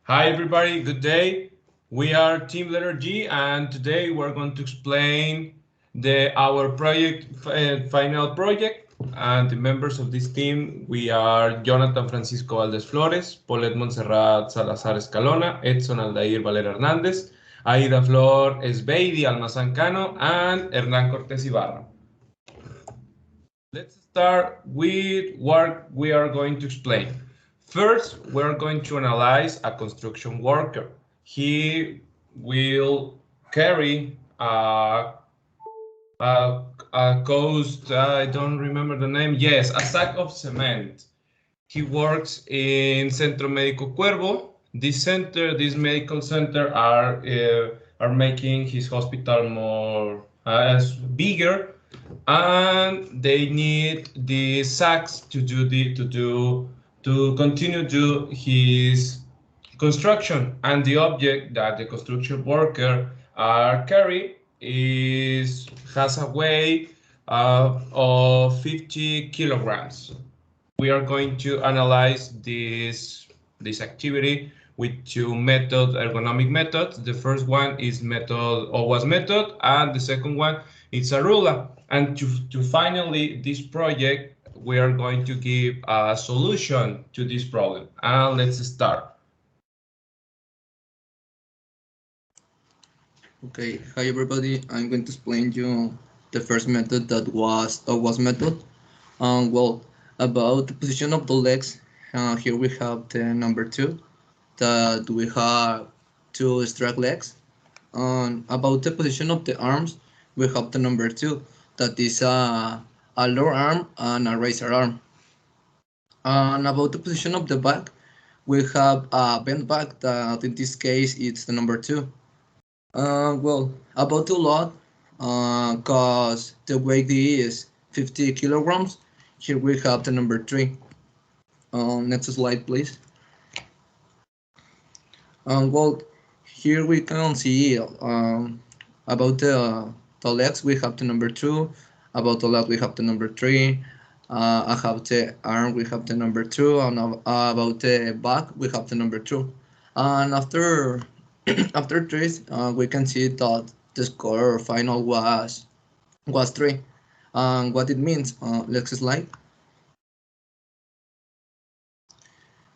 Hi everybody, good day. We are Team Letter G and today we're going to explain our final project, and the members of this team, we are Jonathan Francisco Valdez Flores, Paulette Montserrat Salazar Escalona, Edson Aldair Valera Hernández, Aida Flor Esbeidi Almazán Cano, and Hernán Cortés Ibarra. Let's start with what we are going to explain. First, we're going to analyze a construction worker. He will carry a coast, I don't remember the name. Yes, a sack of cement. He works in Centro Médico Cuervo. This medical center are making his hospital more bigger, and they need the sacks to continue do his construction. And the object that the construction worker carry has a weight of 50 kilograms. We are going to analyze this activity with two ergonomic methods. The first one is OWASP method, and the second one is Arula. And to finally this project, we are going to give a solution to this problem. And let's start. Okay, hi everybody. I'm going to explain you the first method that was OWASP method. Well, about the position of the legs, here we have the number 2, that we have 2 straight legs. About the position of the arms, we have the number 2, that is a lower arm and a raiser arm. And about the position of the back, we have a bent back, that in this case it's the number 2. Well, about the load, cause the weight is 50 kilograms. Here we have the number 3. Next slide, please. Well, here we can see about the legs, we have the number 2. About the leg, we have the number 3. About the arm, we have the number 2. And about the back, we have the number 2. And after after this, we can see that the score final was 3. And what it means, next slide.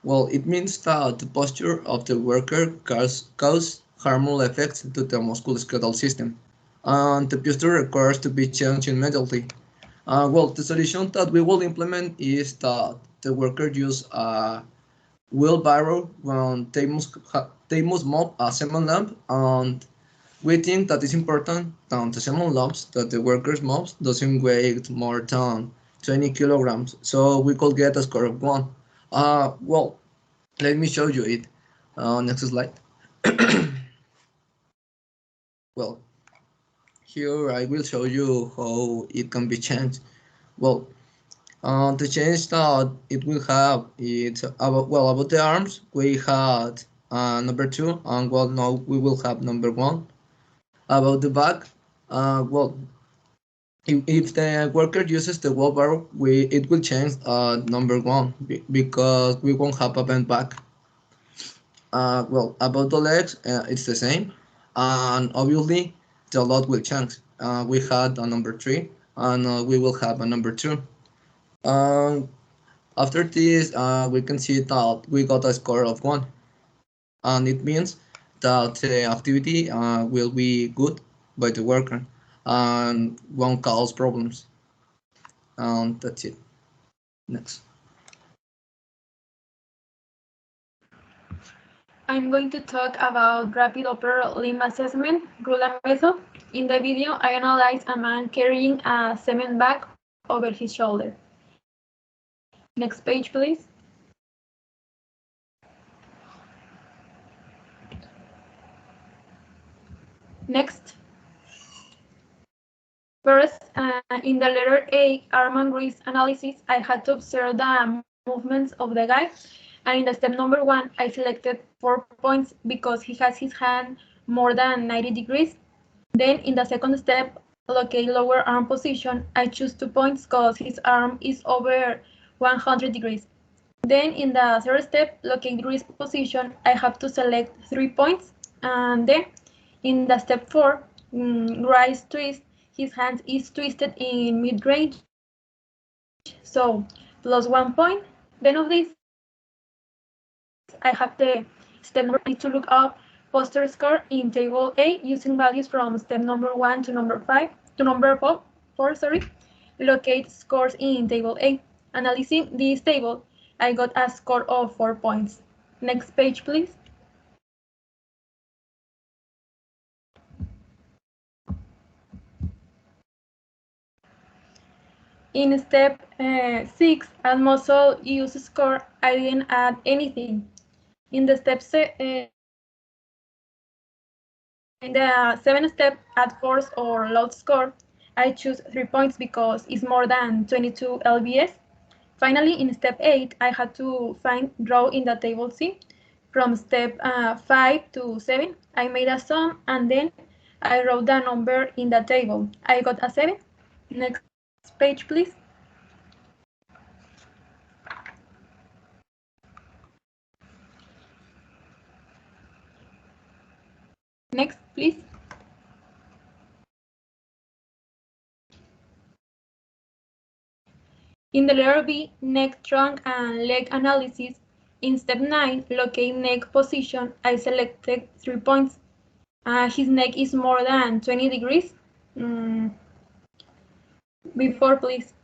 Well, it means that the posture of the worker cause harmful effects to the musculoskeletal system, and the posture requires to be changed immediately. Well, the solution that we will implement is that the worker use a wheelbarrow when they must move a cement lump, and we think that it's important that the cement lumps that the workers moves doesn't weigh more than 20 kilograms, so we could get a score of 1. Well, let me show you it. Next slide. Well, here I will show you how it can be changed. Well, the change that it will have, it's about the arms, we had number 2, and well, now we will have number 1. About the back, well, if the worker uses the wheelbarrow, it will change number 1 because we won't have a bent back. Well, about the legs, it's the same, and obviously the load will change. We had a number 3, and we will have a number 2. After this, we can see that we got a score of 1, and it means that the activity will be good by the worker and won't cause problems. And that's it. Next. I'm going to talk about rapid upper limb assessment, Rula method. In the video, I analyze a man carrying a cement bag over his shoulder. Next page, please. Next. First, in the letter A, arm and wrist analysis, I had to observe the movements of the guy. And in the step number 1, I selected 4 points because he has his hand more than 90 degrees. Then in the second step, locate lower arm position, I choose 2 points because his arm is over 100 degrees. Then in the third step, locate wrist position, I have to select 3 points. And then in the step 4, right twist, his hand is twisted in mid-range, so plus 1 point. Then of this, I have the step number 5. I need to look up poster score in table A using values from step number 1 to number 5 to number 4, locate scores in table A. Analyzing this table, I got a score of 4 points. Next page, please. In step 6, add muscle use score, I didn't add anything. In the in the 7th step, add force or load score, I choose 3 points because it's more than 22 lbs. Finally, in step 8, I had to find row in the table C. From step 5 to 7, I made a sum and then I wrote the number in the table. I got a 7. Next page, please. Next, please. In the letter B, neck, trunk, and leg analysis, in step 9, locate neck position, I selected 3 points. His neck is more than 20 degrees. Before, please.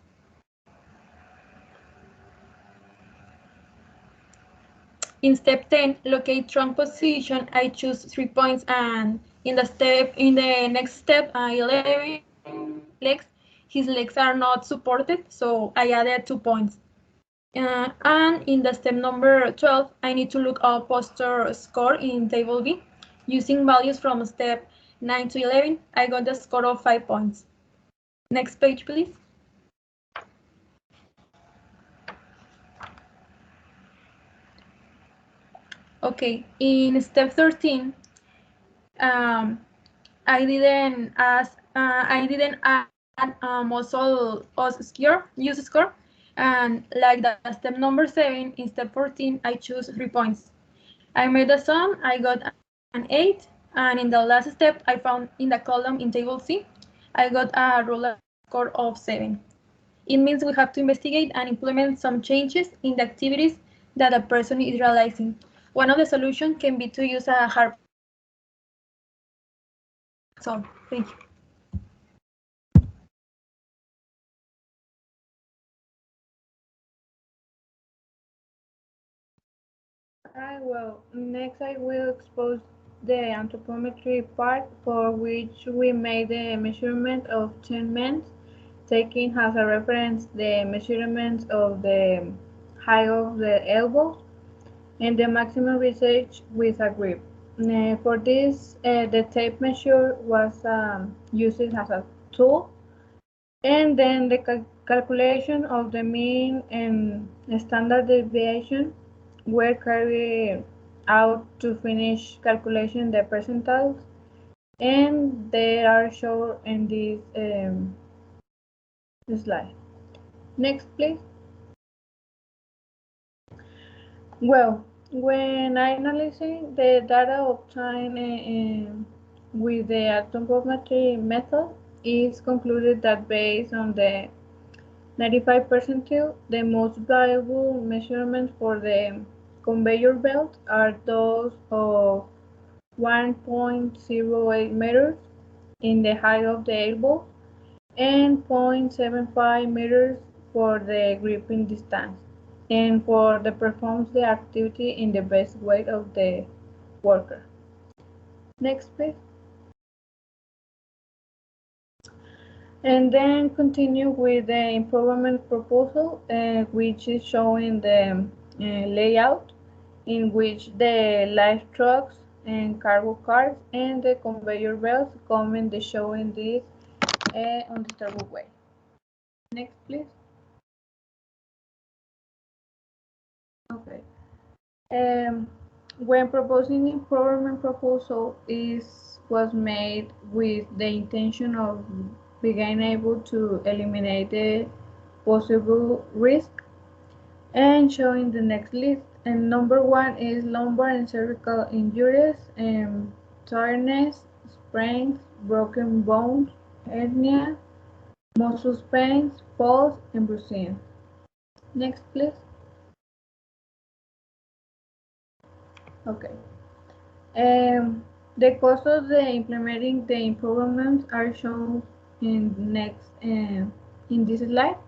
In step 10, locate trunk position, I choose 3 points, and in the next step, 11 legs, his legs are not supported, so I added 2 points. And in the step number 12, I need to look up posture score in table B. Using values from step 9 to 11, I got the score of 5 points. Next page, please. Okay, in step 13, I didn't add muscle use score, and like the step number 7, in step 14, I choose 3 points. I made a sum, I got an 8, and in the last step, I found in the column in table C, I got a ruler score of 7. It means we have to investigate and implement some changes in the activities that a person is realizing. One of the solutions can be to use a hard. So, thank you. Well, next I will expose the anthropometry part, for which we made the measurement of 10 men, taking as a reference the measurements of the height of the elbow and the maximum research with a grip. For this, the tape measure was used as a tool, and then the calculation of the mean and standard deviation were carried out to finish calculating the percentiles, and they are shown in this slide. Next, please. Well, when I analyzing the data obtained with the anthropometry method, it's concluded that based on the 95 percentile, the most valuable measurements for the conveyor belt are those of 1.08 meters in the height of the elbow and 0.75 meters for the gripping distance, and for the performs the activity in the best weight of the worker. Next, please. And then continue with the improvement proposal, which is showing the layout in which the light trucks and cargo cars and the conveyor belts come in the showing this on the turbo way. Next, please. Okay. When proposing improvement proposal was made with the intention of being able to eliminate the possible risk, and showing the next list. And number one is lumbar and cervical injuries, tiredness, sprains, broken bones, hernia, muscle pains, falls, and bruising. Next, please. Okay. The cost of the implementing the improvements are shown in next in this slide.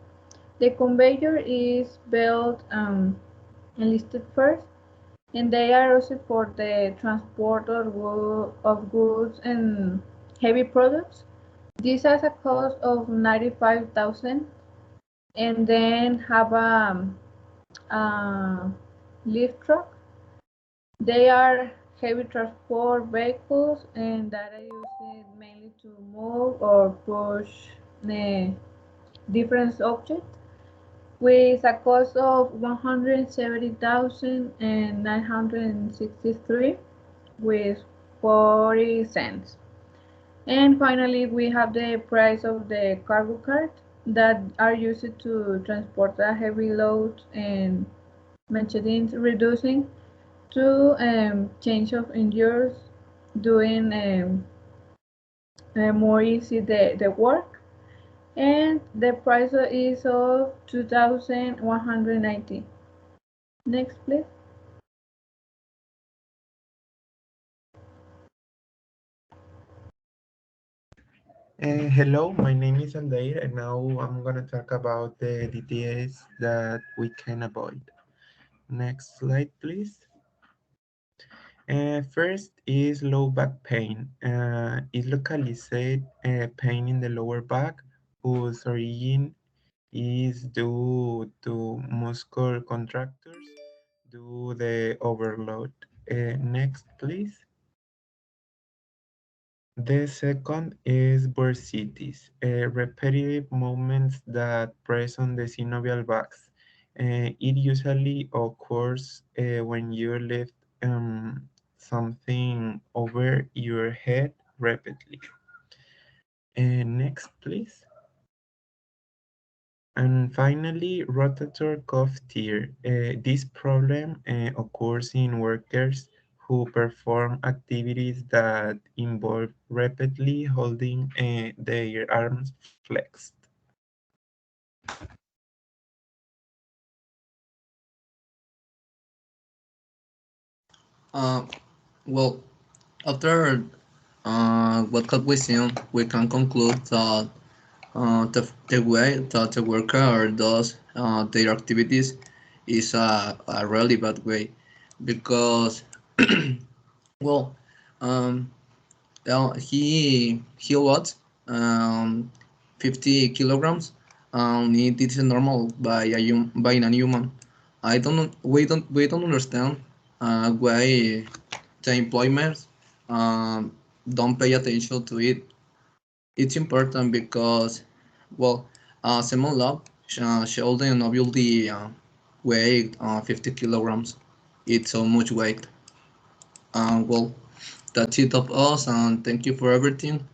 The conveyor is built and listed first, and they are also for the transport of goods and heavy products. This has a cost of 95,000, and then have a lift truck. They are heavy transport vehicles and that are used mainly to move or push different objects with a cost of 170,963 with 40 cents. And finally, we have the price of the cargo cart that are used to transport a heavy load and maintenance reducing to change of endures doing more easy the work, and the price is of 2,190. Next, please. Hello, my name is Aldair, and now I'm going to talk about the DTS that we can avoid. Next slide, please. First is low back pain. Is localized pain in the lower back whose origin is due to muscle contractures due the overload. Next, please. The second is bursitis, repetitive movements that press on the synovial bags. It usually occurs when you lift something over your head repeatedly. Next, please. And finally, rotator cuff tear. This problem occurs in workers who perform activities that involve repeatedly holding their arms flexed. Uh, well, after what have we seen, we can conclude that the way that the worker does their activities is a really bad way because, well, um, he lost 50 kilograms. It is normal by a human. I don't we don't understand why the employers don't pay attention to it. It's important because, well, Simon Lab Sheldon obviously weighed 50 kilograms. It's so much weight. Well, that's it of us, and thank you for everything.